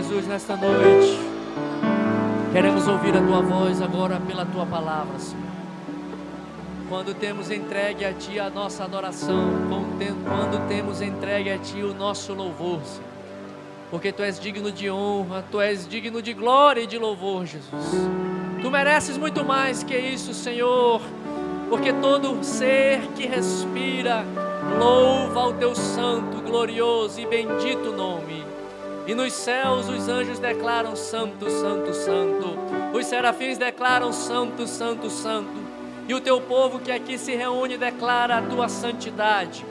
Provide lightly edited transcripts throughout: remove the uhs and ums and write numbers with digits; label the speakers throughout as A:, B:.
A: Jesus, nesta noite, queremos ouvir a Tua voz agora pela Tua palavra, Senhor. Quando temos entregue a Ti a nossa adoração, quando temos entregue a Ti o nosso louvor, Senhor. Porque Tu és digno de honra, Tu és digno de glória e de louvor, Jesus. Tu mereces muito mais que isso, Senhor, porque todo ser que respira louva o Teu santo, glorioso e bendito nome. E nos céus os anjos declaram santo, santo, santo. Os serafins declaram santo, santo, santo. E o Teu povo que aqui se reúne declara a Tua santidade,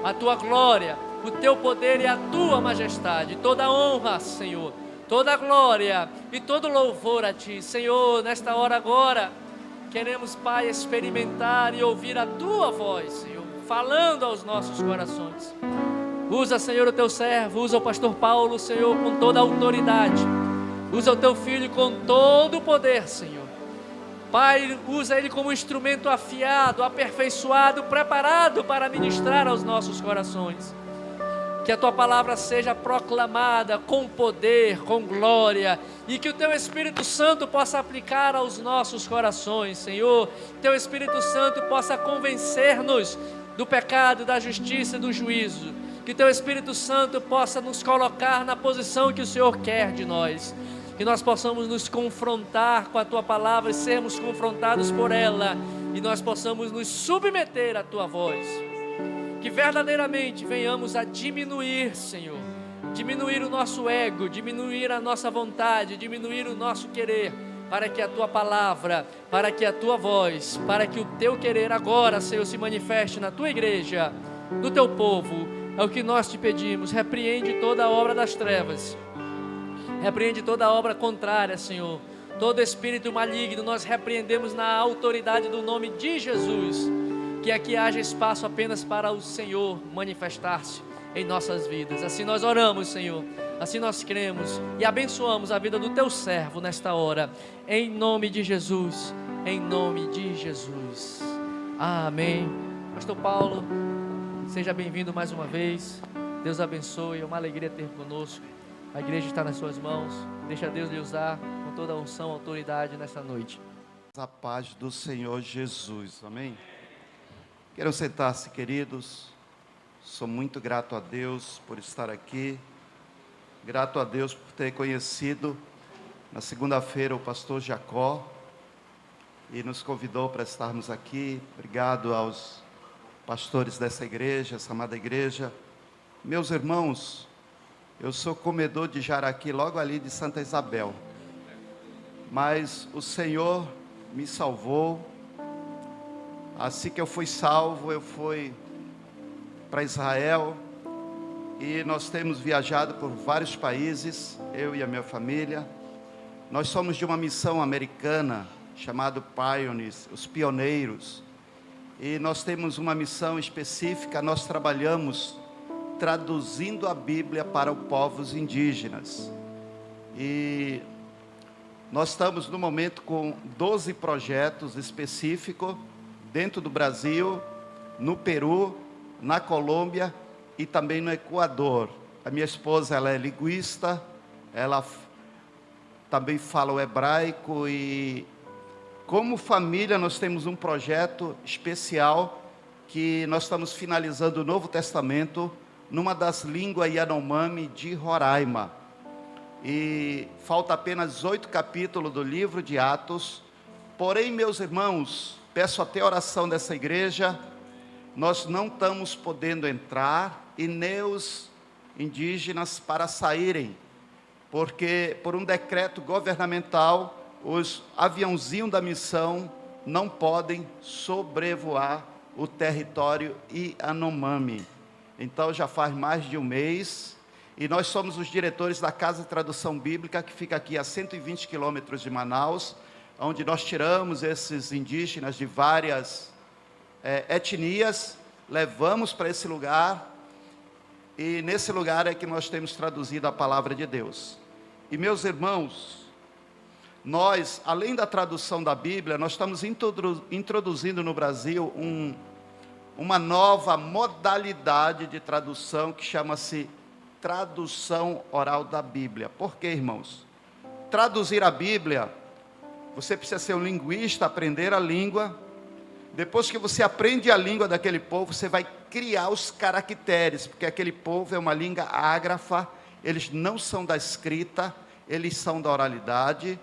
A: a Tua glória, o Teu poder e a Tua majestade. Toda honra, Senhor, toda glória e todo louvor a Ti. Senhor, nesta hora agora, queremos, Pai, experimentar e ouvir a Tua voz, Senhor, falando aos nossos corações. Usa, Senhor, o Teu servo, usa o pastor Paulo, Senhor, com toda a autoridade. Usa o Teu filho com todo o poder, Senhor. Pai, usa ele como instrumento afiado, aperfeiçoado, preparado para ministrar aos nossos corações. Que a Tua palavra seja proclamada com poder, com glória, e que o Teu Espírito Santo possa aplicar aos nossos corações, Senhor. Teu Espírito Santo possa convencer-nos do pecado, da justiça e do juízo. Que Teu Espírito Santo possa nos colocar na posição que o Senhor quer de nós. Que nós possamos nos confrontar com a Tua palavra e sermos confrontados por ela. E nós possamos nos submeter à Tua voz. Que verdadeiramente venhamos a diminuir, Senhor. Diminuir o nosso ego, diminuir a nossa vontade, diminuir o nosso querer. Para que a Tua palavra, para que a Tua voz, para que o Teu querer agora, Senhor, se manifeste na Tua igreja, no Teu povo. É o que nós Te pedimos. Repreende toda a obra das trevas. Repreende toda a obra contrária, Senhor. Todo espírito maligno nós repreendemos na autoridade do nome de Jesus. Que aqui haja espaço apenas para o Senhor manifestar-se em nossas vidas. Assim nós oramos, Senhor. Assim nós cremos e abençoamos a vida do Teu servo nesta hora. Em nome de Jesus. Em nome de Jesus. Amém. Pastor Paulo, seja bem-vindo mais uma vez. Deus abençoe, é uma alegria ter conosco. A igreja está nas suas mãos. Deixa Deus lhe usar com toda a unção e autoridade nesta noite.
B: A paz do Senhor Jesus, amém? Queiram sentar-se, queridos. Sou muito grato a Deus por estar aqui. Grato a Deus por ter conhecido na segunda-feira o pastor Jacó e nos convidou para estarmos aqui. Obrigado aos pastores dessa igreja, essa amada igreja. Meus irmãos, eu sou comedor de jaraqui logo ali de Santa Isabel, mas o Senhor me salvou. Assim que eu fui salvo, eu fui para Israel e nós temos viajado por vários países, eu e a minha família. Nós somos de uma missão americana chamada Pioneers, os pioneiros. E nós temos uma missão específica, nós trabalhamos traduzindo a Bíblia para os povos indígenas. E nós estamos no momento com 12 projetos específicos dentro do Brasil, no Peru, na Colômbia e também no Equador. A minha esposa, ela é linguista, ela também fala o hebraico e como família, nós temos um projeto especial que nós estamos finalizando o Novo Testamento numa das línguas Yanomami de Roraima. E falta apenas 8 capítulos do livro de Atos. Porém, meus irmãos, peço até a oração dessa igreja, nós não estamos podendo entrar e nem os indígenas para saírem, porque por um decreto governamental, os aviãozinhos da missão não podem sobrevoar o território Yanomami. Então já faz mais de um mês, e nós somos os diretores da Casa de Tradução Bíblica, que fica aqui a 120 quilômetros de Manaus, onde nós tiramos esses indígenas de várias etnias, levamos para esse lugar, e nesse lugar é que nós temos traduzido a palavra de Deus. E meus irmãos, nós, além da tradução da Bíblia, nós estamos introduzindo no Brasil uma nova modalidade de tradução que chama-se tradução oral da Bíblia. Por quê, irmãos? Traduzir a Bíblia, você precisa ser um linguista, aprender a língua. Depois que você aprende a língua daquele povo, você vai criar os caracteres, porque aquele povo é uma língua ágrafa, eles não são da escrita, eles são da oralidade.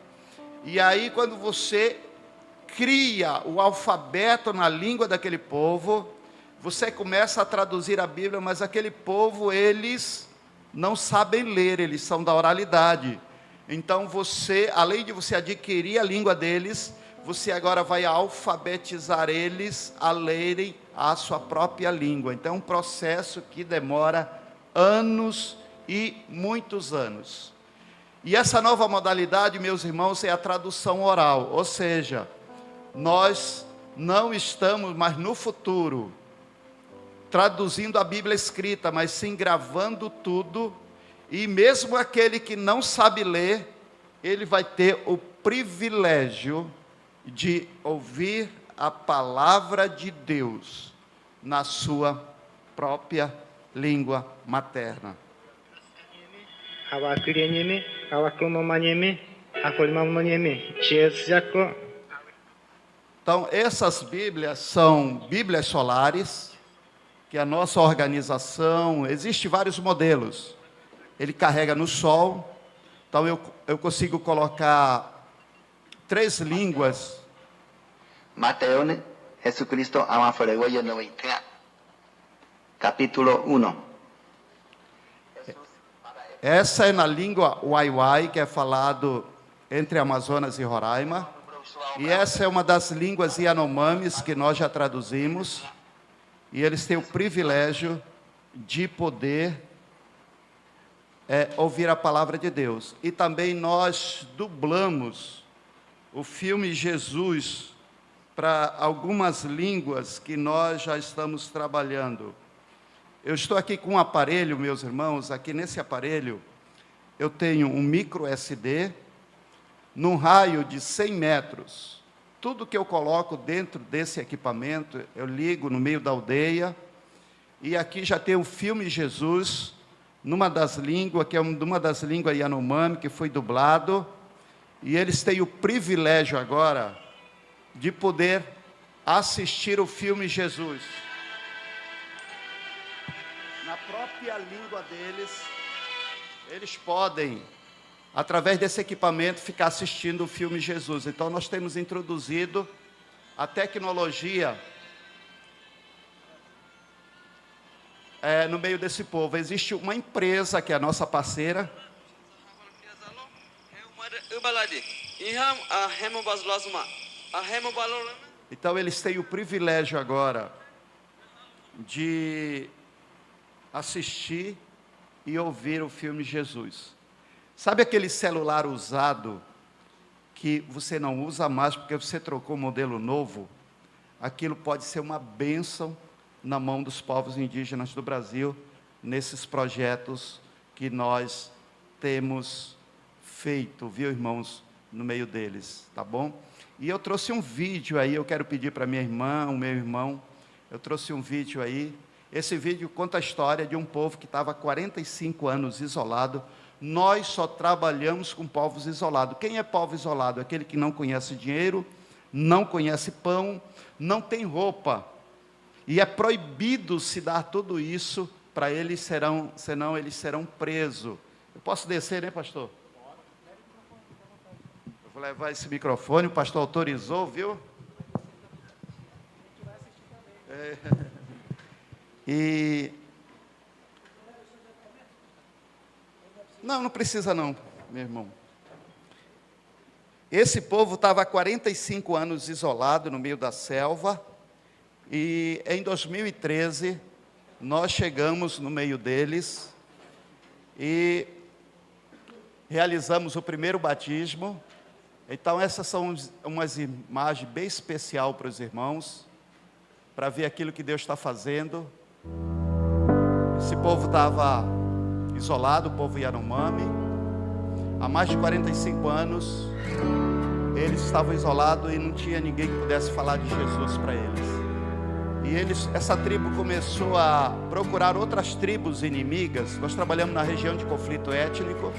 B: E aí, quando você cria o alfabeto na língua daquele povo, você começa a traduzir a Bíblia, mas aquele povo, eles não sabem ler, eles são da oralidade. Então você, além de você adquirir a língua deles, você agora vai alfabetizar eles a lerem a sua própria língua. Então é um processo que demora anos e muitos anos. E essa nova modalidade, meus irmãos, é a tradução oral, ou seja, nós não estamos mais no futuro traduzindo a Bíblia escrita, mas sim gravando tudo, e mesmo aquele que não sabe ler, ele vai ter o privilégio de ouvir a palavra de Deus na sua própria língua materna. Então, essas Bíblias são Bíblias solares, que a nossa organização, existe vários modelos. Ele carrega no sol, então eu consigo colocar 3 línguas.
C: Mateo, Jesucristo ama Foregoya 90, capítulo 1.
B: Essa é na língua Waiwai, que é falado entre Amazonas e Roraima. E essa é uma das línguas Yanomamis que nós já traduzimos. E eles têm o privilégio de poder ouvir a palavra de Deus. E também nós dublamos o filme Jesus para algumas línguas que nós já estamos trabalhando. Eu estou aqui com um aparelho, meus irmãos, aqui nesse aparelho eu tenho um micro SD num raio de 100 metros. Tudo que eu coloco dentro desse equipamento, eu ligo no meio da aldeia, e aqui já tem o filme Jesus, numa das línguas, que é uma das línguas Yanomami, que foi dublado, e eles têm o privilégio agora de poder assistir o filme Jesus. Na própria língua deles, eles podem, através desse equipamento, ficar assistindo o filme Jesus. Então, nós temos introduzido a tecnologia no meio desse povo. Existe uma empresa que é a nossa parceira. Então, eles têm o privilégio agora de assistir e ouvir o filme Jesus. Sabe aquele celular usado que você não usa mais porque você trocou um modelo novo? Aquilo pode ser uma bênção na mão dos povos indígenas do Brasil, nesses projetos que nós temos feito, viu, irmãos, no meio deles, tá bom? E eu trouxe um vídeo aí, eu quero pedir para minha irmã, o meu irmão, eu trouxe um vídeo aí. Esse vídeo conta a história de um povo que estava há 45 anos isolado. Nós só trabalhamos com povos isolados. Quem é povo isolado? Aquele que não conhece dinheiro, não conhece pão, não tem roupa. E é proibido se dar tudo isso para eles, senão eles serão presos. Eu posso descer, né, pastor? Eu vou levar esse microfone, o pastor autorizou, viu? Não precisa não, meu irmão. Esse povo estava há 45 anos isolado no meio da selva, e em 2013 nós chegamos no meio deles e realizamos o primeiro batismo. Então essas são umas imagens bem especiais para os irmãos, para ver aquilo que Deus está fazendo. Esse povo estava isolado, o povo Yanomami, há mais de 45 anos, eles estavam isolados e não tinha ninguém que pudesse falar de Jesus para eles. essa tribo começou a procurar outras tribos inimigas. Nós trabalhamos na região de conflito étnico.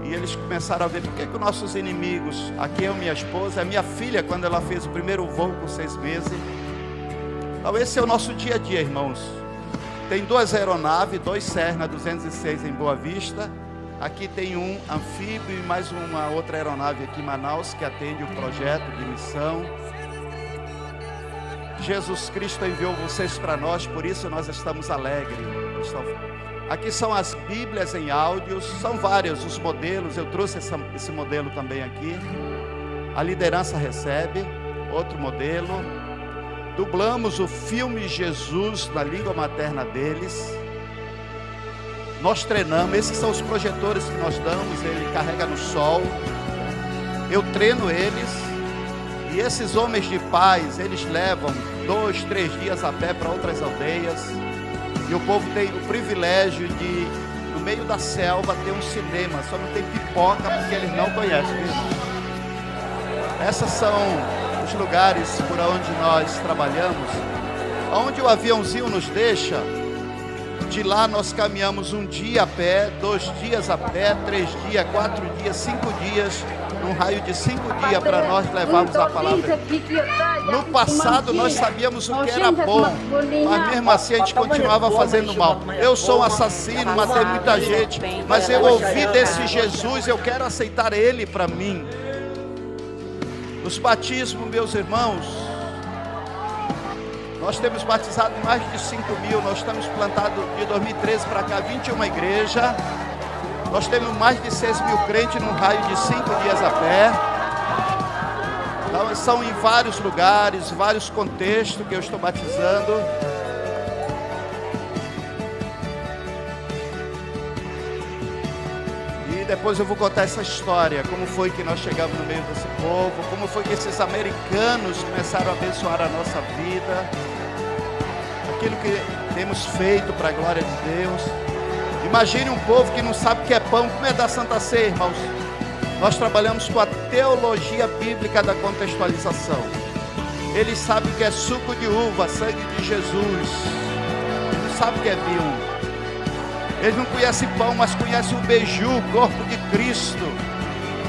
B: E eles começaram a ver por que os nossos inimigos, aqui eu, minha esposa, a minha filha, quando ela fez o primeiro voo com 6 meses. Então esse é o nosso dia a dia, irmãos. Tem 2 aeronaves, 2 Cessna 206 em Boa Vista. Aqui tem um anfíbio e mais uma outra aeronave aqui em Manaus, que atende o projeto de missão. Jesus Cristo enviou vocês para nós, por isso nós estamos alegres. Aqui são as Bíblias em áudios, são vários os modelos, eu trouxe esse modelo também aqui. A liderança recebe, outro modelo. Dublamos o filme Jesus na língua materna deles. Nós treinamos, esses são os projetores que nós damos, ele carrega no sol. Eu treino eles, e esses homens de paz, eles levam 2, 3 dias a pé para outras aldeias. E o povo tem o privilégio de, no meio da selva, ter um cinema. Só não tem pipoca porque eles não conhecem, viu? Esses são os lugares por onde nós trabalhamos. Onde o aviãozinho nos deixa, de lá nós caminhamos 1 dia a pé, 2 dias a pé, 3 dias, 4 dias, 5 dias, num raio de 5 dias para nós levarmos a palavra. No passado nós sabíamos o que era bom, mas mesmo assim a gente continuava fazendo mal. Eu sou um assassino, matei muita gente, mas eu ouvi desse Jesus, eu quero aceitar Ele para mim. Os batismos, meus irmãos, nós temos batizado mais de 5.000, nós estamos plantados de 2013 para cá 21 igrejas. Nós temos mais de 6.000 crentes num raio de 5 dias a pé. Então, são em vários lugares, vários contextos que eu estou batizando. E depois eu vou contar essa história, como foi que nós chegamos no meio desse povo, como foi que esses americanos começaram a abençoar a nossa vida, aquilo que temos feito para a glória de Deus. Imagine um povo que não sabe o que é pão, como é da Santa Ceia, irmãos. Nós trabalhamos com a teologia bíblica da contextualização. Eles sabem o que é suco de uva, sangue de Jesus. Eles não sabem o que é vinho. Eles não conhecem pão, mas conhecem o beiju, o corpo de Cristo.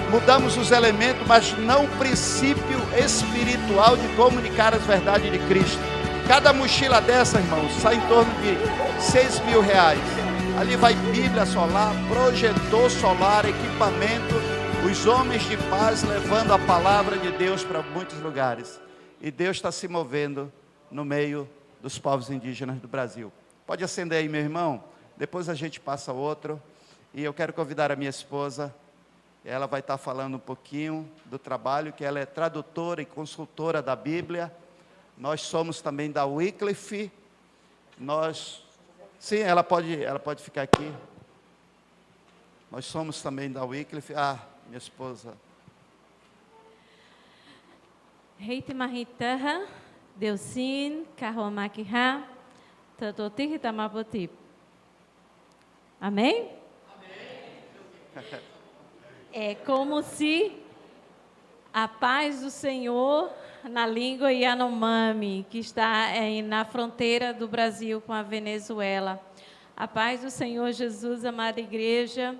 B: Mudamos os elementos, mas não o princípio espiritual de comunicar as verdades de Cristo. Cada mochila dessa, irmãos, sai em torno de R$6.000. Ali vai Bíblia solar, projetor solar, equipamento, os homens de paz levando a palavra de Deus para muitos lugares. E Deus está se movendo no meio dos povos indígenas do Brasil. Pode acender aí, meu irmão, depois a gente passa outro. E eu quero convidar a minha esposa, ela vai estar falando um pouquinho do trabalho, que ela é tradutora e consultora da Bíblia. Nós somos também da Wycliffe. Sim, ela pode ficar aqui. Nós somos também da Wycliffe. Minha esposa.
D: Heiti Mahitaha, Deusin, Kahomakiha, Tatoti Tamapoti. Amém? Amém. É como se a paz do Senhor na língua Yanomami, que está na fronteira do Brasil com a Venezuela. A paz do Senhor Jesus, amada igreja,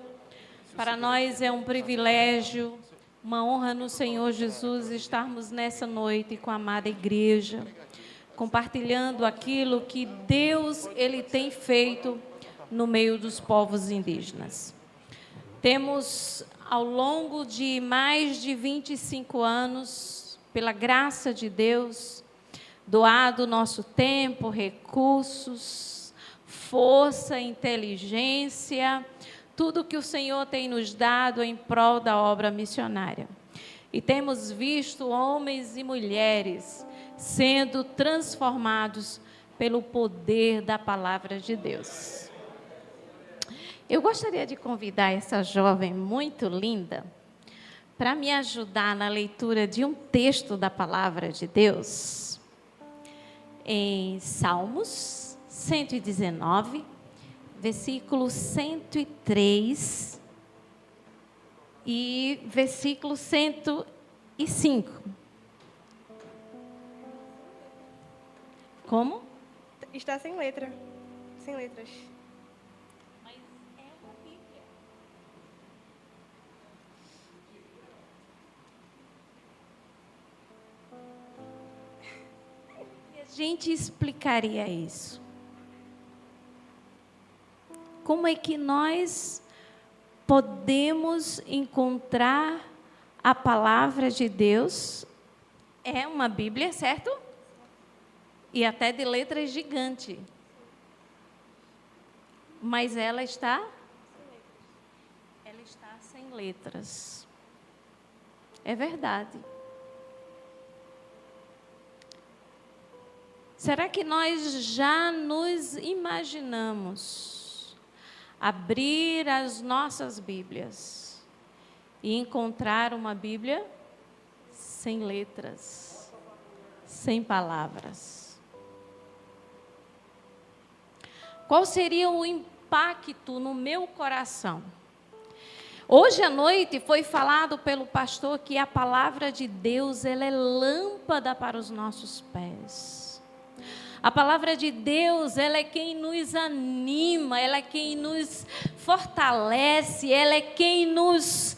D: para nós é um privilégio, uma honra no Senhor Jesus estarmos nessa noite com a amada igreja, compartilhando aquilo que Deus Ele tem feito no meio dos povos indígenas. Temos, ao longo de mais de 25 anos, pela graça de Deus, doado nosso tempo, recursos, força, inteligência, tudo que o Senhor tem nos dado em prol da obra missionária. E temos visto homens e mulheres sendo transformados pelo poder da palavra de Deus. Eu gostaria de convidar essa jovem muito linda para me ajudar na leitura de um texto da palavra de Deus, em Salmos 119, versículo 103 e versículo 105. Como?
E: Está sem letra. Sem letras.
D: Mas é uma Bíblia. E a gente explicaria isso. Como é que nós podemos encontrar a palavra de Deus? É uma Bíblia, certo? E até de letra gigante. Mas ela está sem letras. É verdade. Será que nós já nos imaginamos abrir as nossas Bíblias e encontrar uma Bíblia sem letras, sem palavras? Qual seria o impacto no meu coração? Hoje à noite foi falado pelo pastor que a palavra de Deus, ela é lâmpada para os nossos pés. A palavra de Deus, ela é quem nos anima, ela é quem nos fortalece, ela é quem nos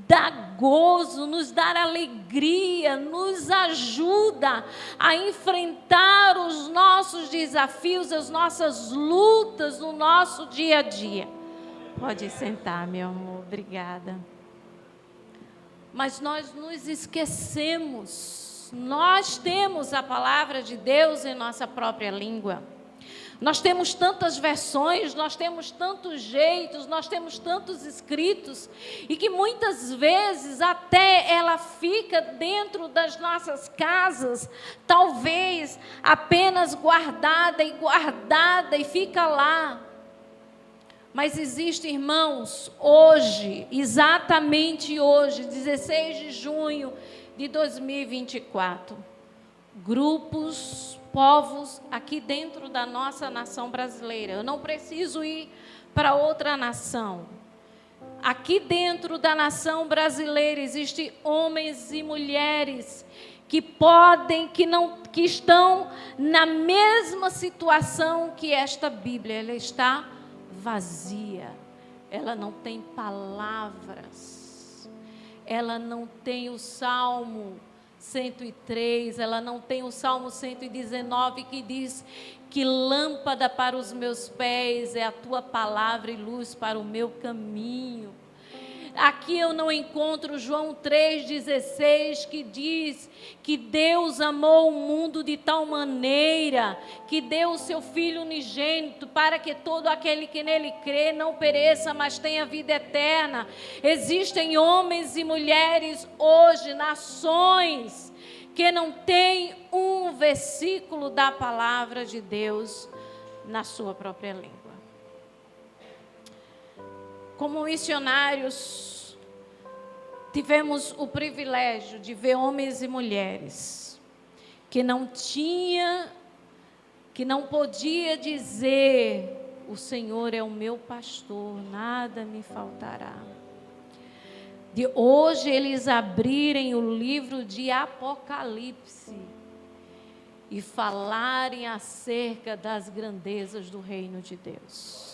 D: dá gozo, nos dá alegria, nos ajuda a enfrentar os nossos desafios, as nossas lutas no nosso dia a dia. Pode sentar, meu amor, obrigada. Mas nós nos esquecemos, nós temos a palavra de Deus em nossa própria língua. Nós temos tantas versões, nós temos tantos jeitos, nós temos tantos escritos, e que muitas vezes até ela fica dentro das nossas casas, talvez apenas guardada e fica lá. Mas existe, irmãos, hoje, exatamente hoje, 16 de junho de 2024, grupos, povos aqui dentro da nossa nação brasileira. Eu não preciso ir para outra nação. Aqui dentro da nação brasileira existem homens e mulheres que podem, que estão na mesma situação que esta Bíblia. Ela está vazia. Ela não tem palavras. Ela não tem o Salmo 103, ela não tem o Salmo 119 que diz que lâmpada para os meus pés é a tua palavra e luz para o meu caminho. Aqui eu não encontro João 3,16 que diz que Deus amou o mundo de tal maneira que deu o seu Filho unigênito para que todo aquele que nele crê não pereça, mas tenha vida eterna. Existem homens e mulheres hoje, nações, que não têm um versículo da palavra de Deus na sua própria língua. Como missionários, tivemos o privilégio de ver homens e mulheres que não podia dizer: o Senhor é o meu pastor, nada me faltará. De hoje eles abrirem o livro de Apocalipse e falarem acerca das grandezas do reino de Deus.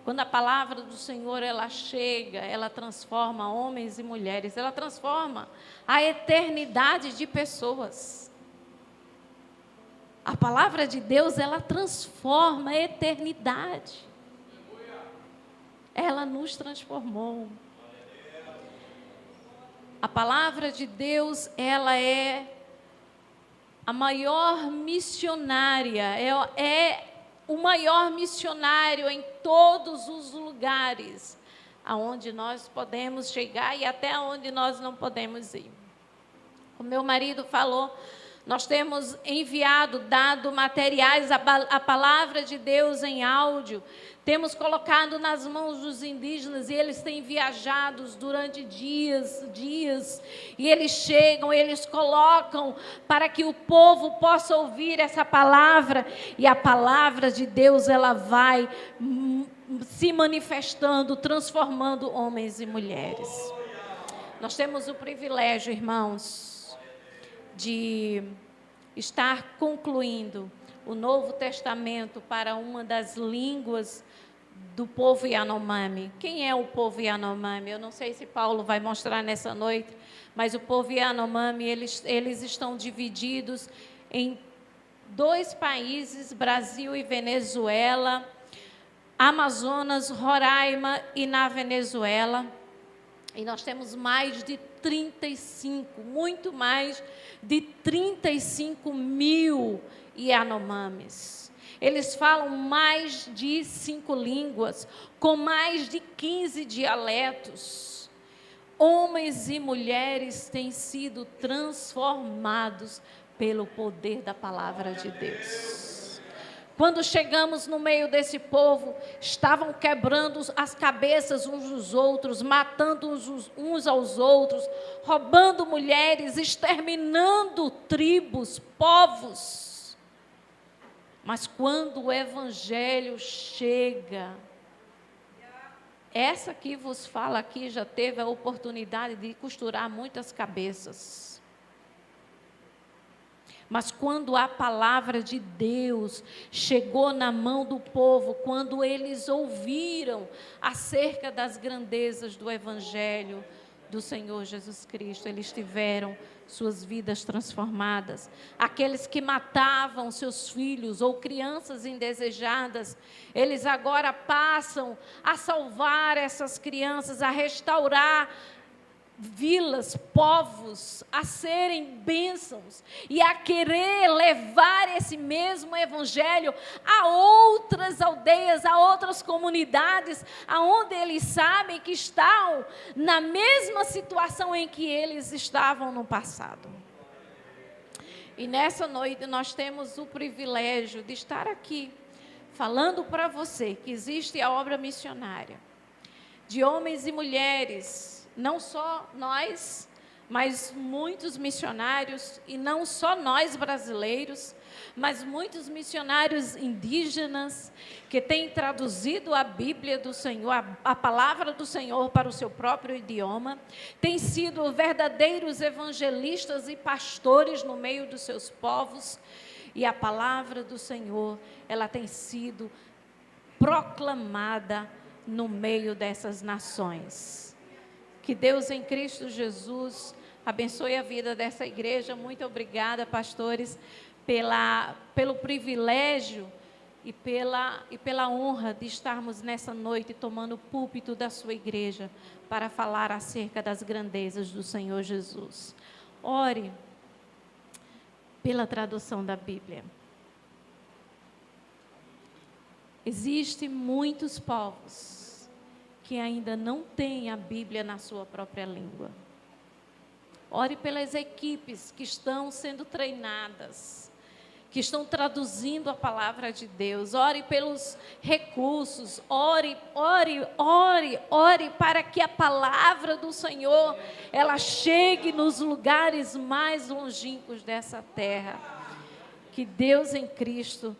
D: Quando a palavra do Senhor, ela chega, ela transforma homens e mulheres, ela transforma a eternidade de pessoas. A palavra de Deus, ela transforma a eternidade. Ela nos transformou. A palavra de Deus, ela é a maior missionária, é o maior missionário em todos os lugares aonde nós podemos chegar e até onde nós não podemos ir. O meu marido falou, nós temos enviado, dado materiais, a palavra de Deus em áudio, temos colocado nas mãos dos indígenas e eles têm viajado durante dias, e eles chegam, eles colocam para que o povo possa ouvir essa palavra, e a palavra de Deus, ela vai se manifestando, transformando homens e mulheres. Nós temos o privilégio, irmãos, de estar concluindo o Novo Testamento para uma das línguas do povo Yanomami. Quem é o povo Yanomami? Eu não sei se Paulo vai mostrar nessa noite, mas o povo Yanomami, eles estão divididos em 2 países, Brasil e Venezuela, Amazonas, Roraima e na Venezuela. E nós temos mais de 35, muito mais de 35 mil Yanomamis. Eles falam mais de 5 línguas, com mais de 15 dialetos. Homens e mulheres têm sido transformados pelo poder da palavra de Deus. Quando chegamos no meio desse povo, estavam quebrando as cabeças uns dos outros, matando uns aos outros, roubando mulheres, exterminando tribos, povos. Mas quando o evangelho chega, essa que vos fala aqui já teve a oportunidade de costurar muitas cabeças. Mas quando a palavra de Deus chegou na mão do povo, quando eles ouviram acerca das grandezas do evangelho do Senhor Jesus Cristo, eles tiveram suas vidas transformadas. Aqueles que matavam seus filhos ou crianças indesejadas, eles agora passam a salvar essas crianças, a restaurar vilas, povos, a serem bênçãos e a querer levar esse mesmo evangelho a outras aldeias, a outras comunidades, aonde eles sabem que estão na mesma situação em que eles estavam no passado. E nessa noite nós temos o privilégio de estar aqui, falando para você que existe a obra missionária, de homens e mulheres, não só nós, mas muitos missionários, e não só nós brasileiros, mas muitos missionários indígenas, que têm traduzido a Bíblia do Senhor, a palavra do Senhor para o seu próprio idioma, têm sido verdadeiros evangelistas e pastores no meio dos seus povos, e a palavra do Senhor, ela tem sido proclamada no meio dessas nações. Que Deus em Cristo Jesus abençoe a vida dessa igreja. Muito obrigada, pastores, pelo privilégio e pela honra de estarmos nessa noite tomando o púlpito da sua igreja para falar acerca das grandezas do Senhor Jesus. Ore pela tradução da Bíblia. Existem muitos povos que ainda não têm a Bíblia na sua própria língua. Ore pelas equipes que estão sendo treinadas, que estão traduzindo a palavra de Deus. Ore pelos recursos. Ore para que a palavra do Senhor, ela chegue nos lugares mais longínquos dessa terra. Que Deus em Cristo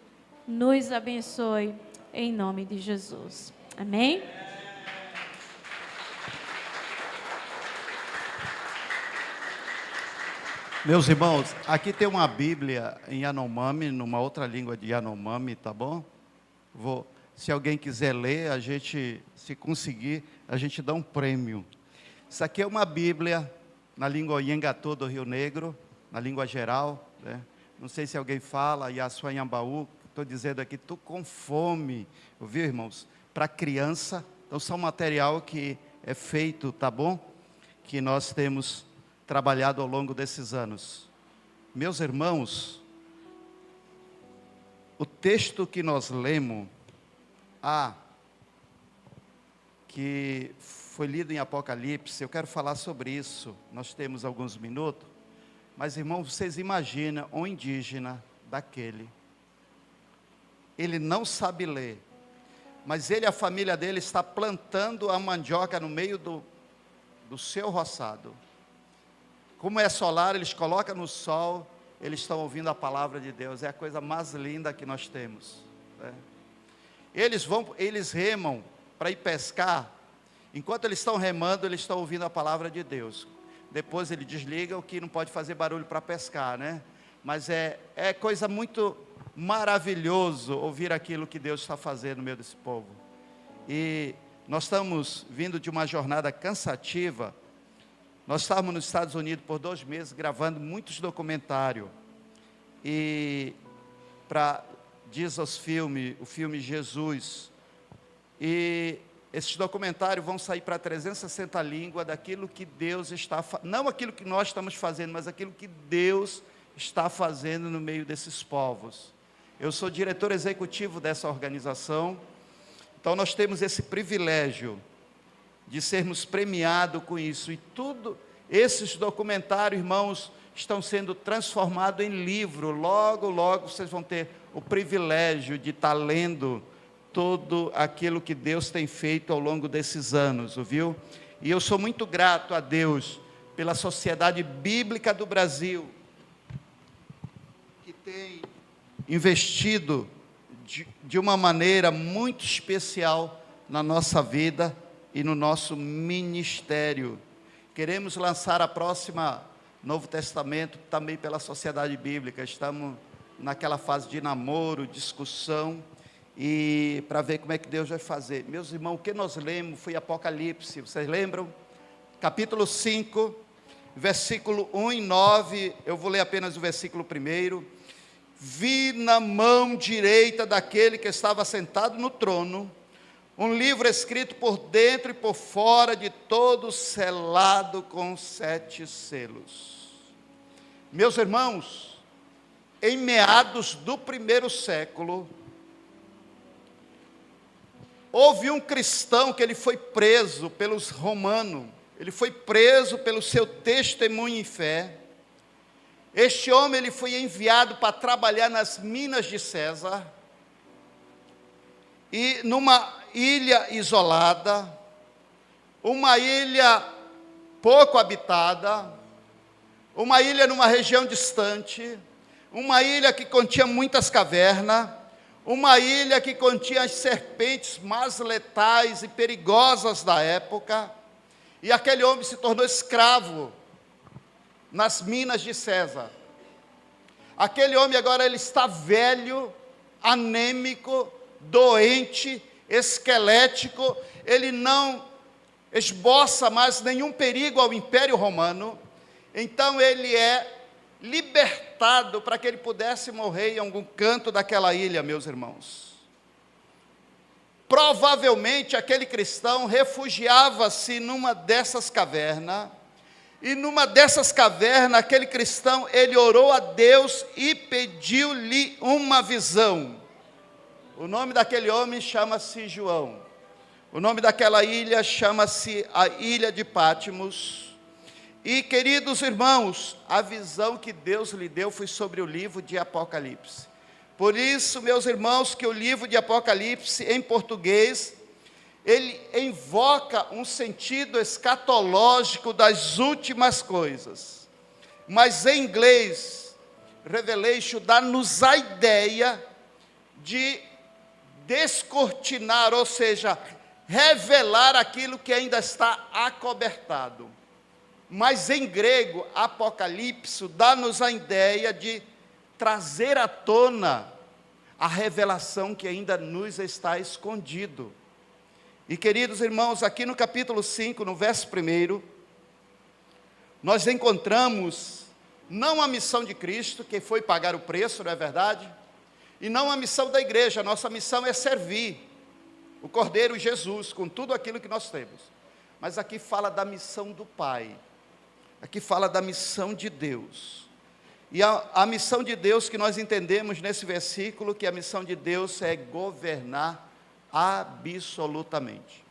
D: nos abençoe, em nome de Jesus. Amém?
B: Meus irmãos, aqui tem uma Bíblia em Yanomami, numa outra língua de Yanomami, tá bom? Se alguém quiser ler, se conseguir, a gente dá um prêmio. Isso aqui é uma Bíblia na língua Nhengatô do Rio Negro, na língua geral, né? Não sei se alguém fala, Yassuanhambaú, estou dizendo aqui, estou com fome, ouviu, irmãos? Para criança, então são material que é feito, tá bom? Que nós temos trabalhado ao longo desses anos. Meus irmãos, o texto que nós lemos, que foi lido em Apocalipse, eu quero falar sobre isso, nós temos alguns minutos, mas irmãos, vocês imaginam um indígena daquele, ele não sabe ler, mas ele e a família dele está plantando a mandioca no meio do seu roçado. Como é solar, eles colocam no sol, eles estão ouvindo a palavra de Deus. É a coisa mais linda que nós temos, né? Eles remam para ir pescar. Enquanto eles estão remando, eles estão ouvindo a palavra de Deus. Depois ele desliga, o que não pode fazer barulho para pescar, né? mas é coisa muito maravilhoso ouvir aquilo que Deus está fazendo no meio desse povo. E nós estamos vindo de uma jornada cansativa. Nós estávamos nos Estados Unidos por 2 meses gravando muitos documentários. E para Jesus Filme, o filme Jesus. E esses documentários vão sair para 360 línguas daquilo que Deus está fazendo. Não aquilo que nós estamos fazendo, mas aquilo que Deus está fazendo no meio desses povos. Eu sou diretor executivo dessa organização. Então nós temos esse privilégio de sermos premiados com isso. E tudo, esses documentários, irmãos, estão sendo transformados em livro. Logo, logo vocês vão ter o privilégio de estar lendo tudo aquilo que Deus tem feito ao longo desses anos, viu? E eu sou muito grato a Deus pela Sociedade Bíblica do Brasil, que tem investido de uma maneira muito especial na nossa vida e no nosso ministério. Queremos lançar a próxima Novo Testamento também pela Sociedade Bíblica. Estamos naquela fase de namoro, discussão, e para ver como é que Deus vai fazer. Meus irmãos, o que nós lemos foi Apocalipse, vocês lembram? Capítulo 5, versículo 1 e 9, eu vou ler apenas o versículo 1. Vi na mão direita daquele que estava sentado no trono, um livro escrito por dentro e por fora, de todo selado com 7 selos. Meus irmãos, em meados do 1º século, houve um cristão que ele foi preso pelos romanos, ele foi preso pelo seu testemunho em fé. Este homem ele foi enviado para trabalhar nas minas de César, e numa ilha isolada, uma ilha pouco habitada, uma ilha numa região distante, uma ilha que continha muitas cavernas, uma ilha que continha as serpentes mais letais e perigosas da época, e aquele homem se tornou escravo nas minas de César. Aquele homem agora ele está velho, anêmico, doente, esquelético, ele não esboça mais nenhum perigo ao Império Romano. Então ele é libertado para que ele pudesse morrer em algum canto daquela ilha, meus irmãos. Provavelmente aquele cristão refugiava-se numa dessas cavernas, e numa dessas cavernas, aquele cristão, ele orou a Deus e pediu-lhe uma visão. O nome daquele homem chama-se João. O nome daquela ilha chama-se a Ilha de Patmos. E, queridos irmãos, a visão que Deus lhe deu foi sobre o livro de Apocalipse. Por isso, meus irmãos, que o livro de Apocalipse, em português, ele invoca um sentido escatológico das últimas coisas. Mas em inglês, Revelation dá-nos a ideia de descortinar, ou seja, revelar aquilo que ainda está acobertado. Mas em grego, Apocalipse dá-nos a ideia de trazer à tona a revelação que ainda nos está escondido. E, queridos irmãos, aqui no capítulo 5, no verso 1, nós encontramos não a missão de Cristo, que foi pagar o preço, não é verdade? E não a missão da igreja. A nossa missão é servir o Cordeiro Jesus com tudo aquilo que nós temos. Mas aqui fala da missão do Pai. Aqui fala da missão de Deus. E a missão de Deus que nós entendemos nesse versículo, que a missão de Deus é governar absolutamente.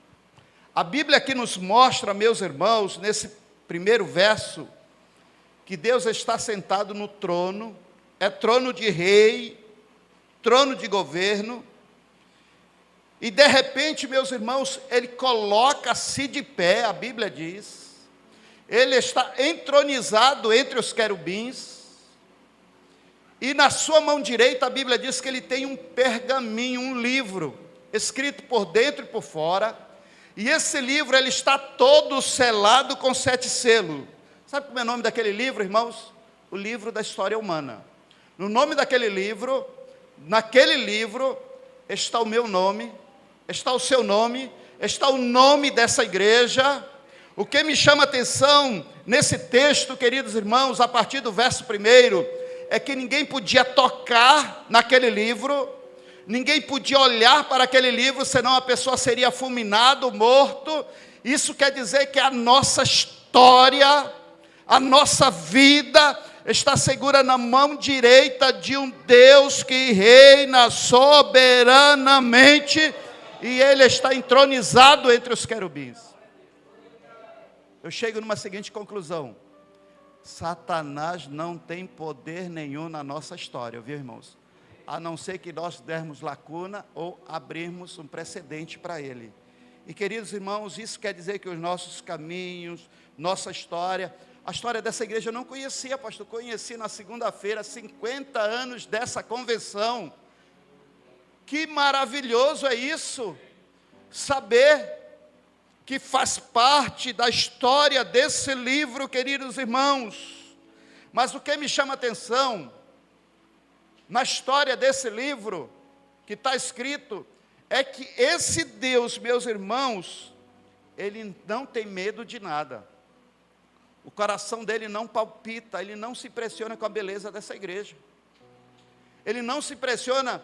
B: A Bíblia aqui nos mostra, meus irmãos, nesse primeiro verso, que Deus está sentado no trono, é trono de rei, trono de governo, e de repente, meus irmãos, ele coloca-se de pé, a Bíblia diz, ele está entronizado entre os querubins, e na sua mão direita, a Bíblia diz que ele tem um pergaminho, um livro, escrito por dentro e por fora, e esse livro ele está todo selado com 7 selos. Sabe como é o nome daquele livro, irmãos? O livro da história humana. No nome daquele livro, naquele livro, está o meu nome, está o seu nome, está o nome dessa igreja. O que me chama a atenção nesse texto, queridos irmãos, a partir do verso 1, é que ninguém podia tocar naquele livro, ninguém podia olhar para aquele livro, senão a pessoa seria fulminado, morto. Isso quer dizer que a nossa história, a nossa vida está segura na mão direita de um Deus que reina soberanamente, e Ele está entronizado entre os querubins. Eu chego numa seguinte conclusão: Satanás não tem poder nenhum na nossa história, viu, irmãos? A não ser que nós dermos lacuna ou abrirmos um precedente para ele. E, queridos irmãos, isso quer dizer que os nossos caminhos, nossa história, a história dessa igreja eu não conhecia, pastor, conheci na segunda-feira, 50 anos dessa convenção. Que maravilhoso é isso, saber que faz parte da história desse livro, queridos irmãos. Mas o que me chama a atenção, na história desse livro, que está escrito, é que esse Deus, meus irmãos, Ele não tem medo de nada. O coração dele não palpita, ele não se impressiona com a beleza dessa igreja. Ele não se impressiona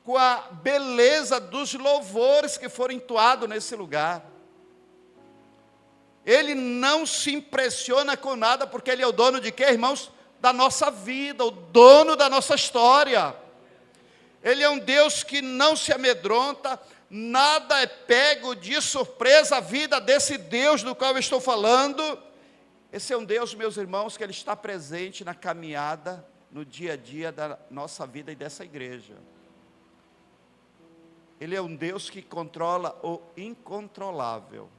B: com a beleza dos louvores que foram entoados nesse lugar. Ele não se impressiona com nada, porque Ele é o dono de quê, irmãos? Da nossa vida, o dono da nossa história. Ele é um Deus que não se amedronta, nada é pego de surpresa a vida desse Deus do qual eu estou falando. Esse é um Deus, meus irmãos, que Ele está presente na caminhada, no dia a dia da nossa vida e dessa igreja. Ele é um Deus que controla o incontrolável.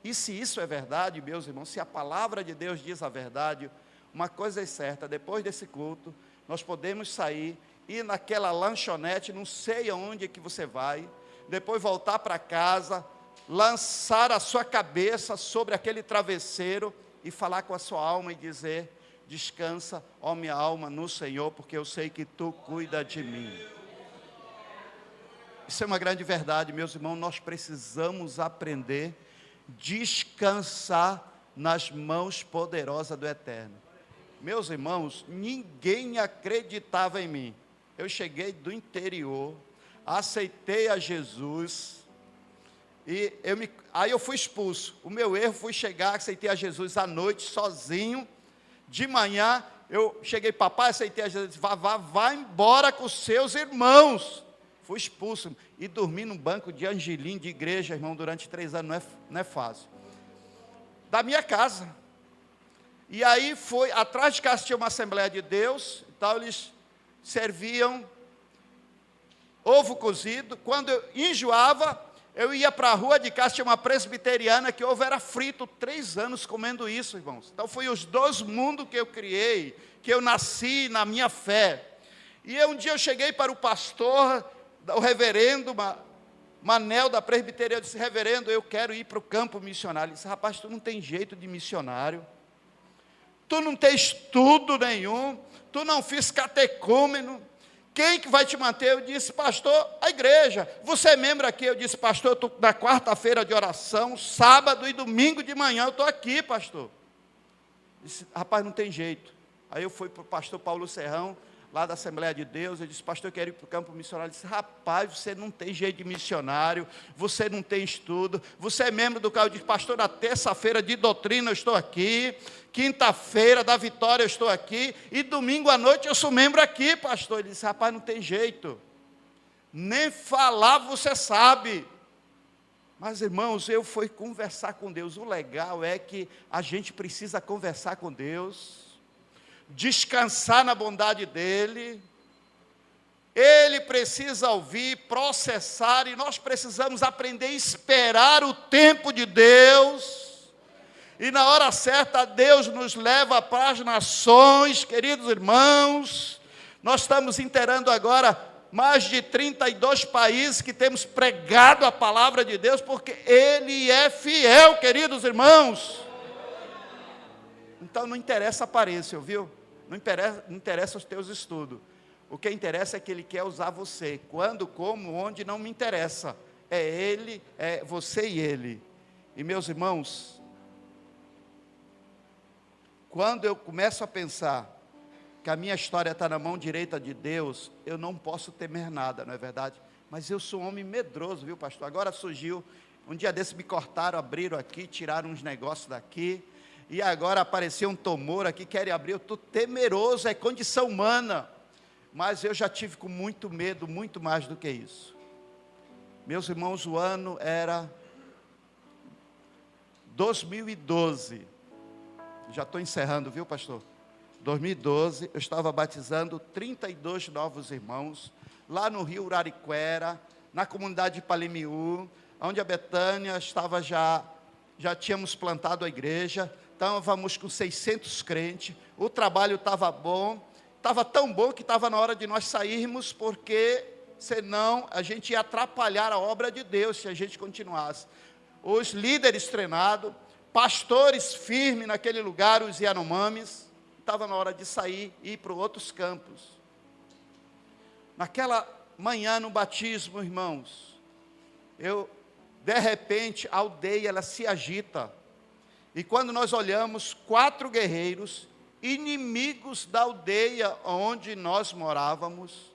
B: E se isso é verdade, meus irmãos, se a palavra de Deus diz a verdade, uma coisa é certa: depois desse culto, nós podemos sair, ir naquela lanchonete, não sei aonde é que você vai, depois voltar para casa, lançar a sua cabeça sobre aquele travesseiro e falar com a sua alma e dizer: descansa, ó minha alma, no Senhor, porque eu sei que Tu cuida de mim. Isso é uma grande verdade, meus irmãos. Nós precisamos aprender a descansar nas mãos poderosas do Eterno. Meus irmãos, ninguém acreditava em mim. Eu cheguei do interior, aceitei a Jesus, e aí eu fui expulso. O meu erro foi chegar, aceitei a Jesus à noite, sozinho. De manhã, eu cheguei: papai, aceitei a Jesus. Vá embora com os seus irmãos. Fui expulso e dormi num banco de angelim de igreja, irmão, durante 3 anos, não é fácil. Da minha casa. E aí foi, atrás de casa tinha uma Assembleia de Deus, então eles serviam ovo cozido. Quando eu enjoava, eu ia para a rua de casa, tinha uma presbiteriana que ovo era frito, 3 anos comendo isso, irmãos. Então foi os 2 mundos que eu criei, que eu nasci na minha fé. E um dia eu cheguei para o pastor, o reverendo Manel da presbiteria, eu disse: reverendo, eu quero ir para o campo missionário. Ele disse: rapaz, tu não tem jeito de missionário, tu não tem estudo nenhum, tu não fiz catecúmeno, quem que vai te manter? Eu disse: pastor, a igreja. Você é membro aqui? Eu disse: pastor, eu estou na quarta-feira de oração, sábado e domingo de manhã eu estou aqui, pastor. Eu disse: rapaz, não tem jeito. Aí eu fui para o pastor Paulo Serrão, lá da Assembleia de Deus. Eu disse: pastor, eu quero ir para o campo missionário. Ele disse: rapaz, você não tem jeito de missionário, você não tem estudo, você é membro do carro. Eu disse: pastor, na terça-feira de doutrina eu estou aqui, quinta-feira da vitória eu estou aqui, e domingo à noite eu sou membro aqui, pastor. Ele disse: rapaz, não tem jeito, nem falar você sabe. Mas, irmãos, eu fui conversar com Deus. O legal é que a gente precisa conversar com Deus, descansar na bondade dEle. Ele precisa ouvir, processar, e nós precisamos aprender a esperar o tempo de Deus. E na hora certa, Deus nos leva para as nações, queridos irmãos. Nós estamos inteirando agora mais de 32 países que temos pregado a palavra de Deus, porque Ele é fiel, queridos irmãos. Então não interessa a aparência, viu? Não interessa os teus estudos. O que interessa é que Ele quer usar você. Quando, como, onde, não me interessa. É Ele, é você e Ele. E meus irmãos, quando eu começo a pensar que a minha história está na mão direita de Deus, eu não posso temer nada, não é verdade? Mas eu sou um homem medroso, viu, pastor? Agora surgiu, um dia desse me cortaram, abriram aqui, tiraram uns negócios daqui, e agora apareceu um tumor aqui, querem abrir, eu estou temeroso, é condição humana. Mas eu já tive com muito medo, muito mais do que isso. Meus irmãos, o ano era 2012. Já estou encerrando, viu, pastor? 2012, eu estava batizando 32 novos irmãos, lá no Rio Urariquera, na comunidade de Palimiú, onde a Betânia estava já tínhamos plantado a igreja, estávamos com 600 crentes, o trabalho estava bom, estava tão bom que estava na hora de nós sairmos, porque senão a gente ia atrapalhar a obra de Deus se a gente continuasse. Os líderes treinados, pastores firmes naquele lugar, os Yanomamis, estava na hora de sair e ir para outros campos. Naquela manhã no batismo, irmãos, de repente a aldeia ela se agita, e quando nós olhamos, 4 guerreiros, inimigos da aldeia onde nós morávamos,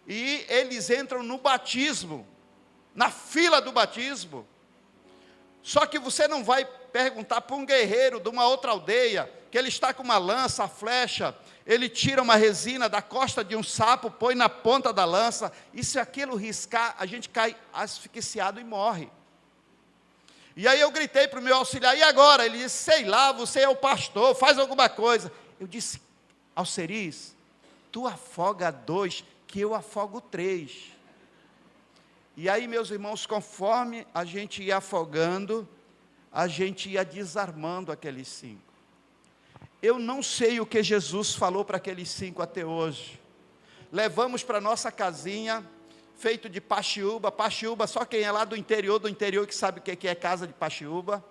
B: e eles entram no batismo, na fila do batismo. Só que você não vai perguntar para um guerreiro de uma outra aldeia, que ele está com uma lança, a flecha, ele tira uma resina da costa de um sapo, põe na ponta da lança, e se aquilo riscar, a gente cai asfixiado e morre. E aí eu gritei para o meu auxiliar, e agora? Ele disse, sei lá, você é o pastor, faz alguma coisa. Eu disse, Alceris, tu afoga 2, que eu afogo 3. E aí, meus irmãos, conforme a gente ia afogando, a gente ia desarmando aqueles 5. Eu não sei o que Jesus falou para aqueles 5 até hoje. Levamos para nossa casinha, feito de paxiúba. Paxiúba, só quem é lá do interior que sabe o que é casa de paxiúba.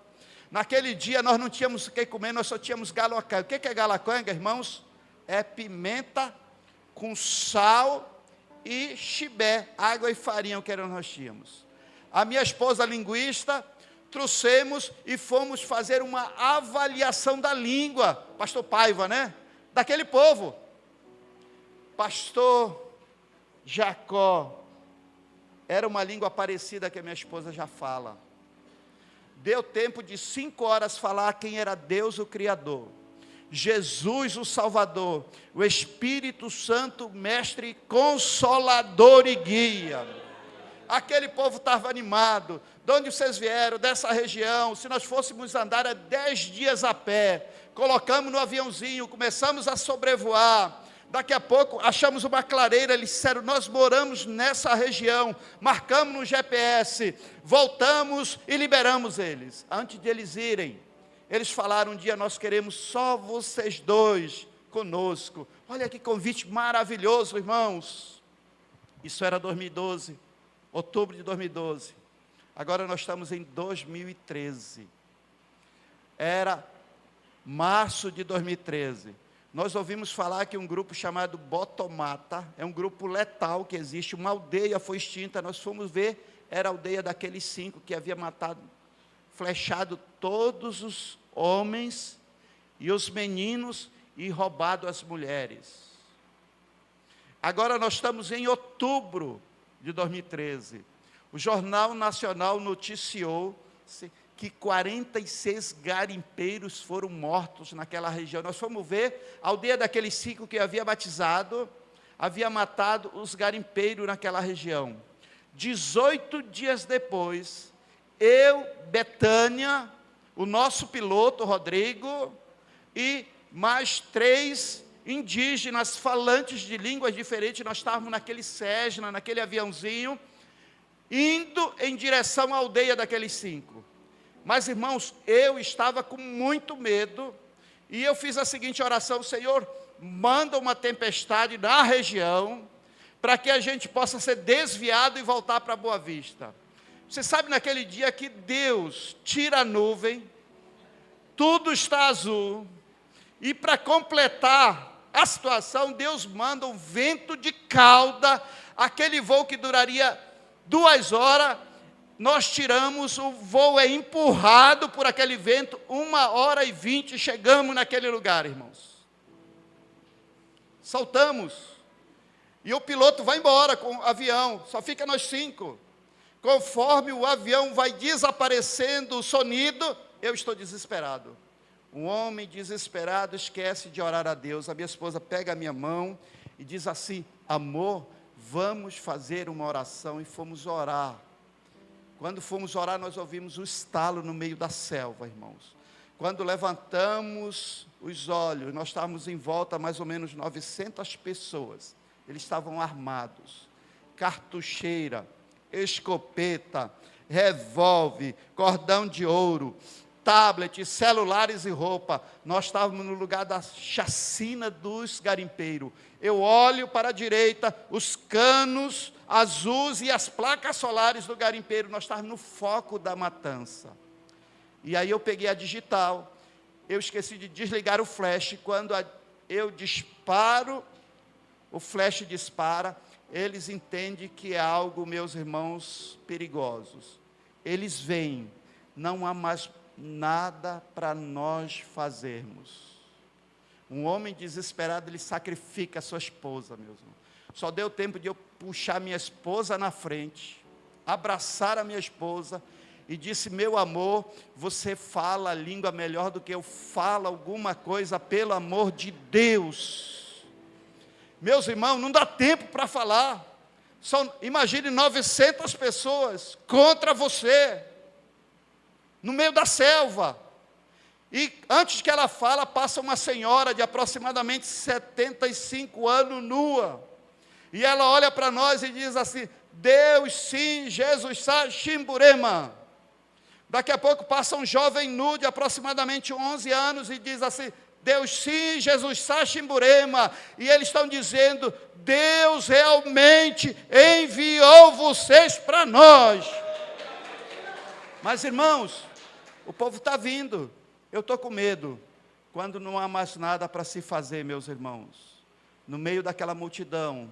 B: Naquele dia nós não tínhamos o que comer, nós só tínhamos galocanga. O que é galocanga, irmãos? É pimenta com sal e chibé, água e farinha, o que nós tínhamos. A minha esposa linguista, trouxemos e fomos fazer uma avaliação da língua, pastor Paiva, né? Daquele povo. Pastor Jacó, era uma língua parecida que a minha esposa já fala. Deu tempo de 5 horas falar quem era Deus o Criador, Jesus o Salvador, o Espírito Santo, Mestre, Consolador e Guia. Aquele povo estava animado. De onde vocês vieram? Dessa região. Se nós fôssemos andar 10 dias a pé, colocamos no aviãozinho, começamos a sobrevoar. Daqui a pouco achamos uma clareira, eles disseram, nós moramos nessa região, marcamos no GPS, voltamos e liberamos eles. Antes de eles irem, eles falaram, um dia nós queremos só vocês 2 conosco. Olha que convite maravilhoso, irmãos. Isso era 2012, outubro de 2012. Agora nós estamos em 2013. Era março de 2013. Nós ouvimos falar que um grupo chamado Botomata, é um grupo letal que existe, uma aldeia foi extinta, nós fomos ver, era a aldeia daqueles 5 que havia matado, flechado todos os homens e os meninos e roubado as mulheres. Agora nós estamos em outubro de 2013. O Jornal Nacional noticiou que 46 garimpeiros foram mortos naquela região. Nós fomos ver, a aldeia daqueles 5 que havia batizado, havia matado os garimpeiros naquela região. 18 dias depois, eu, Betânia, o nosso piloto, Rodrigo, e mais 3 indígenas falantes de línguas diferentes, nós estávamos naquele Cessna, naquele aviãozinho, indo em direção à aldeia daqueles 5. Mas, irmãos, eu estava com muito medo, e eu fiz a seguinte oração, Senhor, manda uma tempestade na região, para que a gente possa ser desviado e voltar para Boa Vista. Você sabe naquele dia que Deus tira a nuvem, tudo está azul, e para completar a situação, Deus manda um vento de cauda, aquele voo que duraria 2 horas, nós tiramos, o voo é empurrado por aquele vento, 1h20, chegamos naquele lugar, irmãos. Saltamos, e o piloto vai embora com o avião, só fica nós 5. Conforme o avião vai desaparecendo o sonido, eu estou desesperado. Um homem desesperado esquece de orar a Deus. A minha esposa pega a minha mão e diz assim: amor, vamos fazer uma oração. E fomos orar. Quando fomos orar, nós ouvimos um estalo no meio da selva, irmãos. Quando levantamos os olhos, nós estávamos em volta mais ou menos 900 pessoas. Eles estavam armados, cartucheira, escopeta, revólver, cordão de ouro, tablet, celulares e roupa. Nós estávamos no lugar da chacina dos garimpeiros. Eu olho para a direita, os canos azuis e as placas solares do garimpeiro. Nós estávamos no foco da matança. E aí eu peguei a digital, eu esqueci de desligar o flash. Quando eu disparo, o flash dispara, eles entendem que é algo, meus irmãos, perigosos. Eles veem, não há mais nada para nós fazermos. Um homem desesperado, ele sacrifica a sua esposa, meus irmãos. Só deu tempo de eu puxar minha esposa na frente, abraçar a minha esposa e disse: meu amor, você fala a língua melhor do que eu falo alguma coisa, pelo amor de Deus. Meus irmãos, não dá tempo para falar. Imagine 900 pessoas contra você, no meio da selva. E antes que ela fala, passa uma senhora de aproximadamente 75 anos nua. E ela olha para nós e diz assim: Deus sim, Jesus sabe, Ximburema. Daqui a pouco passa um jovem nu de aproximadamente 11 anos e diz assim: Deus sim, Jesus sabe, Ximburema. E eles estão dizendo: Deus realmente enviou vocês para nós. Mas irmãos, o povo está vindo. Eu estou com medo, quando não há mais nada para se fazer, meus irmãos. No meio daquela multidão,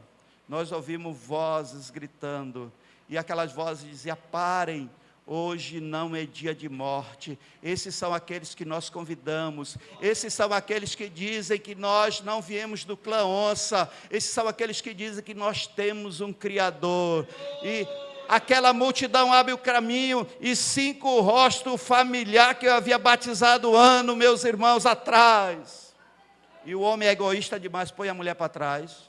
B: nós ouvimos vozes gritando, e aquelas vozes diziam: parem, hoje não é dia de morte. Esses são aqueles que nós convidamos, esses são aqueles que dizem que nós não viemos do clã onça, esses são aqueles que dizem que nós temos um Criador. E aquela multidão abre o caminho, e 5 rostos familiares que eu havia batizado meus irmãos, atrás. E o homem é egoísta demais, põe a mulher para trás,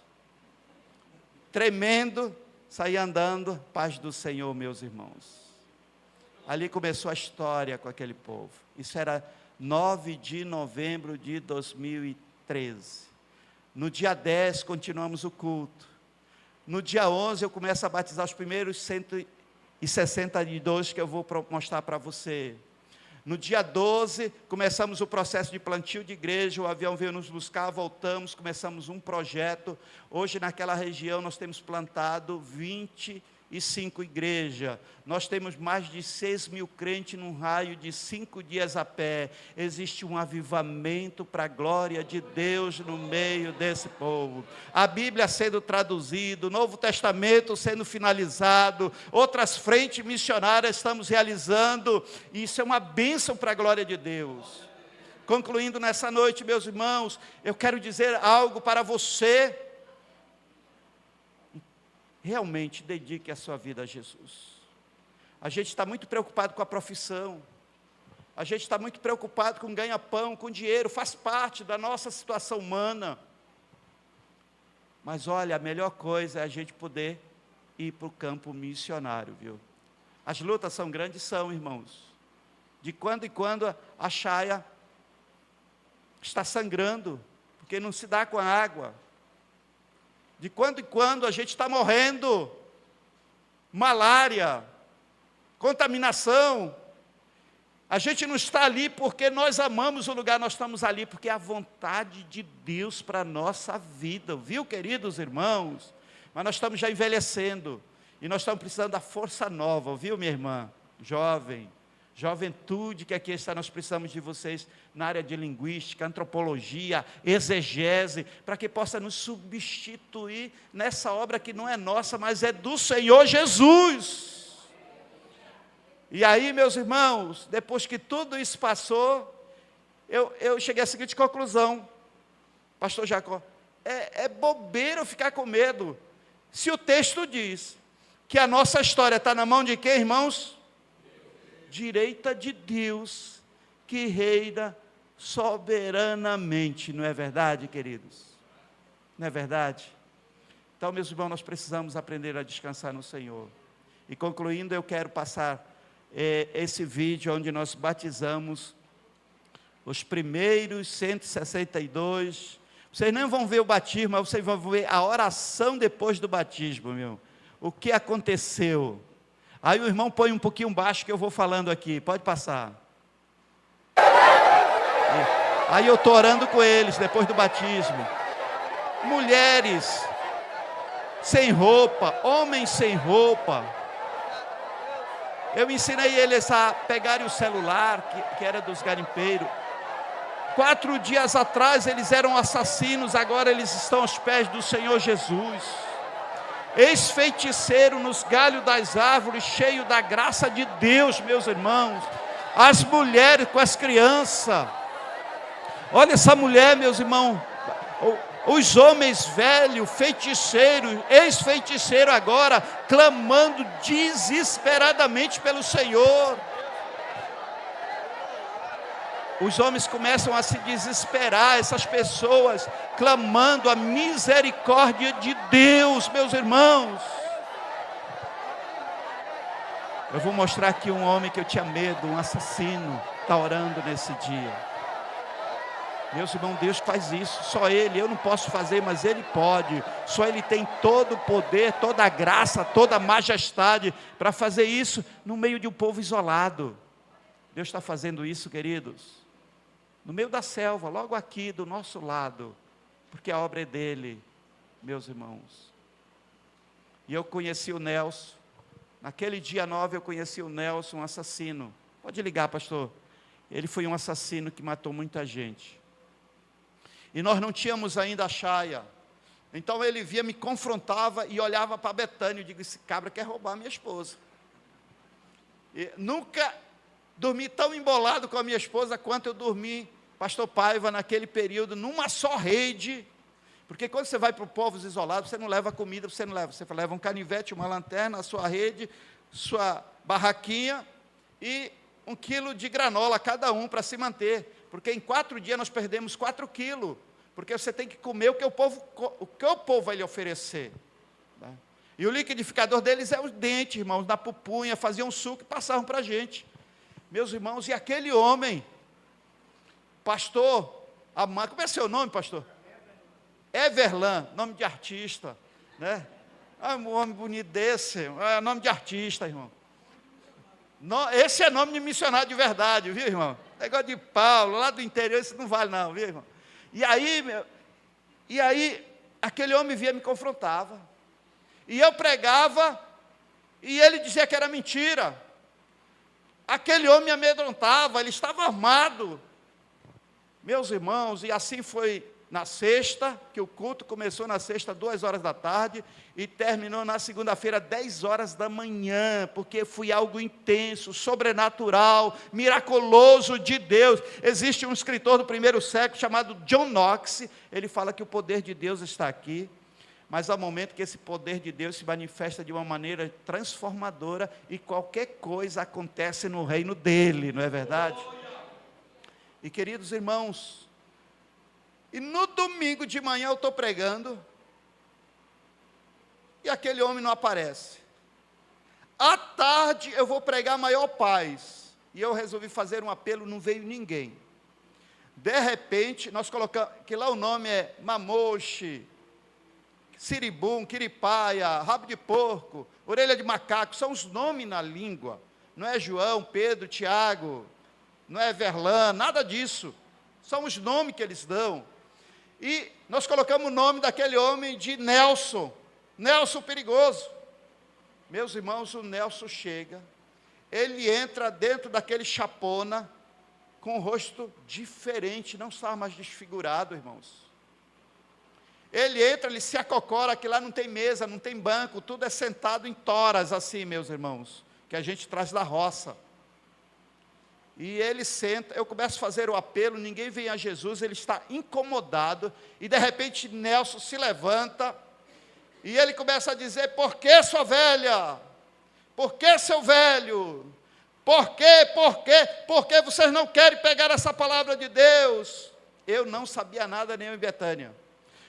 B: tremendo, saí andando. Paz do Senhor, meus irmãos. Ali começou a história com aquele povo. Isso era 9 de novembro de 2013. No dia 10, continuamos o culto. No dia 11, eu começo a batizar os primeiros 162 que eu vou mostrar para você. No dia 12, começamos o processo de plantio de igreja. O avião veio nos buscar, voltamos, começamos um projeto. Hoje, naquela região, nós temos plantado 25 igrejas. Nós temos mais de 6.000 crentes num raio de 5 dias a pé. Existe um avivamento para a glória de Deus no meio desse povo. A Bíblia sendo traduzida, o Novo Testamento sendo finalizado, outras frentes missionárias estamos realizando. Isso é uma bênção para a glória de Deus. Concluindo nessa noite, meus irmãos, eu quero dizer algo para você. Realmente dedique a sua vida a Jesus. A gente está muito preocupado com a profissão, a gente está muito preocupado com ganha-pão, com dinheiro, faz parte da nossa situação humana. Mas olha, a melhor coisa é a gente poder ir para o campo missionário, viu? As lutas são grandes, são, irmãos. De quando em quando a chaia está sangrando, porque não se dá com a água. De quando em quando a gente está morrendo, malária, contaminação. A gente não está ali porque nós amamos o lugar, nós estamos ali porque é a vontade de Deus para a nossa vida, viu, queridos irmãos? Mas nós estamos já envelhecendo, e nós estamos precisando da força nova, viu, minha irmã? Jovem,
F: Juventude que aqui está, nós precisamos de vocês na área de linguística, antropologia, exegese, para que possa nos substituir nessa obra que não é nossa, mas é do Senhor Jesus. E aí, meus irmãos, depois que tudo isso passou, eu cheguei à seguinte conclusão, pastor Jacó, é bobeira eu ficar com medo, se o texto diz que a nossa história está na mão de quem, irmãos? Direita de Deus, que reina soberanamente, não é verdade, queridos? Não é verdade? Então, meus irmãos, nós precisamos aprender a descansar no Senhor. E concluindo, eu quero passar esse vídeo onde nós batizamos os primeiros 162. Vocês não vão ver o batismo, mas vocês vão ver a oração depois do batismo, meu. O que aconteceu? Aí o irmão põe um pouquinho baixo que eu vou falando aqui, pode passar. Aí eu estou orando com eles depois do batismo. Mulheres sem roupa, homens sem roupa. Eu ensinei eles a pegarem o celular, que era dos garimpeiros. 4 dias atrás eles eram assassinos, agora eles estão aos pés do Senhor Jesus. Ex-feiticeiro nos galhos das árvores, cheio da graça de Deus, meus irmãos. As mulheres com as crianças. Olha essa mulher, meus irmãos. Os homens velhos, feiticeiros, ex-feiticeiro agora, clamando desesperadamente pelo Senhor. Os homens começam a se desesperar, essas pessoas clamando a misericórdia de Deus, meus irmãos. Eu vou mostrar aqui um homem que eu tinha medo, um assassino, está orando nesse dia. Meus irmãos, Deus faz isso, só Ele, eu não posso fazer, mas Ele pode. Só Ele tem todo o poder, toda a graça, toda a majestade para fazer isso no meio de um povo isolado. Deus está fazendo isso, queridos. No meio da selva, logo aqui do nosso lado, porque a obra é dele, meus irmãos. E eu conheci o Nelson, naquele dia 9 eu conheci o Nelson, um assassino. Pode ligar, pastor. Ele foi um assassino que matou muita gente. E nós não tínhamos ainda a chaia. Então ele via, me confrontava e olhava para Betânia. Eu digo, esse cabra quer roubar minha esposa. E nunca dormi tão embolado com a minha esposa quanto eu dormi, pastor Paiva, naquele período, numa só rede. Porque quando você vai para povos isolados, você não leva comida, você leva um canivete, uma lanterna, a sua rede, sua barraquinha e 1 quilo de granola cada um para se manter. Porque em 4 dias nós perdemos 4 quilos. Porque você tem que comer o que o povo vai lhe oferecer. Né? E o liquidificador deles é os dentes, irmãos, na pupunha, faziam suco e passavam para a gente. Meus irmãos, e aquele homem, pastor, como é seu nome, pastor? Everlan, nome de artista, né? Um homem bonito desse, é nome de artista, irmão. Esse é nome de missionário de verdade, viu, irmão? Negócio de Paulo, lá do interior, isso não vale não, viu, irmão? E aí, aquele homem via, me confrontava. E eu pregava, e ele dizia que era mentira. Aquele homem me amedrontava, ele estava armado. Meus irmãos, e assim foi na sexta, que o culto começou na sexta, 2 horas da tarde, e terminou na segunda-feira, 10 horas da manhã, porque foi algo intenso, sobrenatural, miraculoso de Deus. Existe um escritor do 1º século chamado John Knox, ele fala que o poder de Deus está aqui, mas há um momento que esse poder de Deus se manifesta de uma maneira transformadora, e qualquer coisa acontece no reino dele, não é verdade? E queridos irmãos, e no domingo de manhã eu estou pregando, e aquele homem não aparece. À tarde eu vou pregar a maior paz, e eu resolvi fazer um apelo, não veio ninguém. De repente, nós colocamos, que lá o nome é Mamoche, Siribum, Quiripaia, Rabo de Porco, Orelha de Macaco, são os nomes na língua, não é João, Pedro, Tiago, não é Verlan, nada disso, são os nomes que eles dão. E nós colocamos o nome daquele homem de Nelson, Nelson perigoso. Meus irmãos, o Nelson chega, ele entra dentro daquele chapona, com o rosto diferente, não estava mais desfigurado, irmãos. Ele entra, ele se acocora, que lá não tem mesa, não tem banco, tudo é sentado em toras assim, meus irmãos, que a gente traz da roça. E ele senta, eu começo a fazer o apelo, ninguém vem a Jesus, ele está incomodado, e de repente Nelson se levanta, e ele começa a dizer: por que, sua velha? Por que, seu velho? Por quê? Por quê? Por que vocês não querem pegar essa palavra de Deus? Eu não sabia nada, nem em Betânia.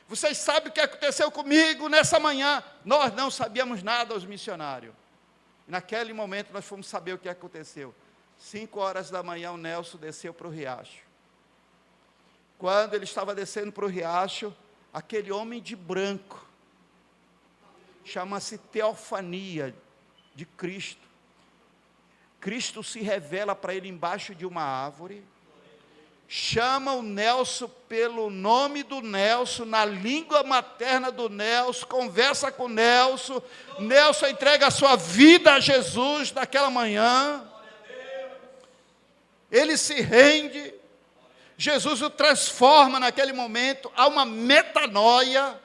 F: Vocês sabem o que aconteceu comigo nessa manhã? Nós não sabíamos nada, os missionários. Naquele momento nós fomos saber o que aconteceu. 5 horas da manhã o Nelson desceu para o riacho. Quando ele estava descendo para o riacho, aquele homem de branco, chama-se teofania de Cristo. Cristo se revela para ele embaixo de uma árvore, chama o Nelson pelo nome do Nelson, na língua materna do Nelson, conversa com o Nelson, Nelson entrega a sua vida a Jesus naquela manhã, ele se rende, Jesus o transforma naquele momento, há uma metanoia.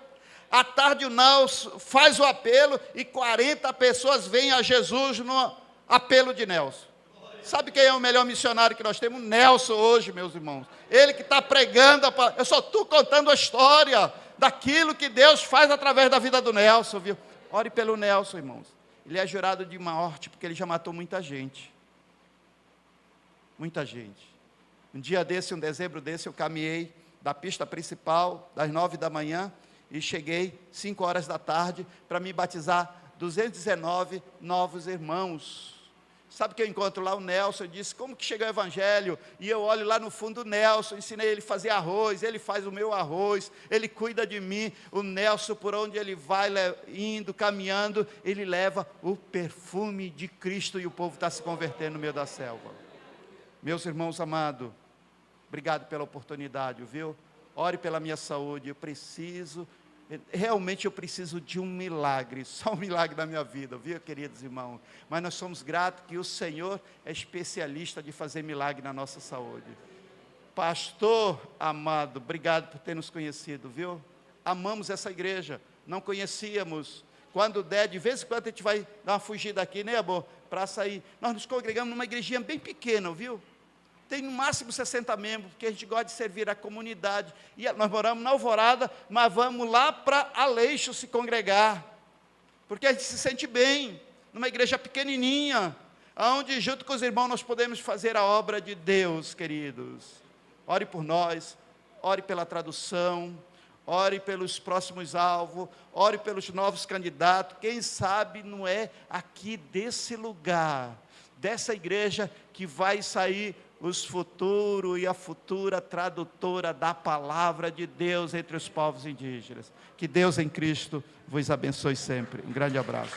F: À tarde o Nelson faz o apelo e 40 pessoas vêm a Jesus no apelo de Nelson. Sabe quem é o melhor missionário que nós temos? Nelson hoje, meus irmãos. Ele que está pregando, eu só estou contando a história daquilo que Deus faz através da vida do Nelson, viu? Ore pelo Nelson, irmãos. Ele é jurado de morte porque ele já matou muita gente. Muita gente. Um dia desse, um dezembro desse, eu caminhei da pista principal, das 9 da manhã, e cheguei 5 horas da tarde para me batizar 219 novos irmãos. Sabe o que eu encontro lá? O Nelson disse: como que chega o evangelho? E eu olho lá no fundo o Nelson, ensinei ele a fazer arroz, ele faz o meu arroz, ele cuida de mim. O Nelson, por onde ele vai, indo, caminhando, ele leva o perfume de Cristo e o povo está se convertendo no meio da selva. Meus irmãos amados, obrigado pela oportunidade, viu? Ore pela minha saúde, realmente eu preciso de um milagre, só um milagre na minha vida, viu, queridos irmãos? Mas nós somos gratos que o Senhor é especialista de fazer milagre na nossa saúde. Pastor amado, obrigado por ter nos conhecido, viu? Amamos essa igreja, não conhecíamos. Quando der, de vez em quando a gente vai dar uma fugida aqui, né, amor? Para sair. Nós nos congregamos numa igrejinha bem pequena, viu? Tem no máximo 60 membros, porque a gente gosta de servir a comunidade. E nós moramos na Alvorada, mas vamos lá para Aleixo se congregar. Porque a gente se sente bem, numa igreja pequenininha, onde junto com os irmãos nós podemos fazer a obra de Deus, queridos. Ore por nós, ore pela tradução, ore pelos próximos alvos, ore pelos novos candidatos. Quem sabe não é aqui desse lugar, dessa igreja, que vai sair os futuros e a futura tradutora da palavra de Deus entre os povos indígenas. Que Deus em Cristo vos abençoe sempre. Um grande abraço.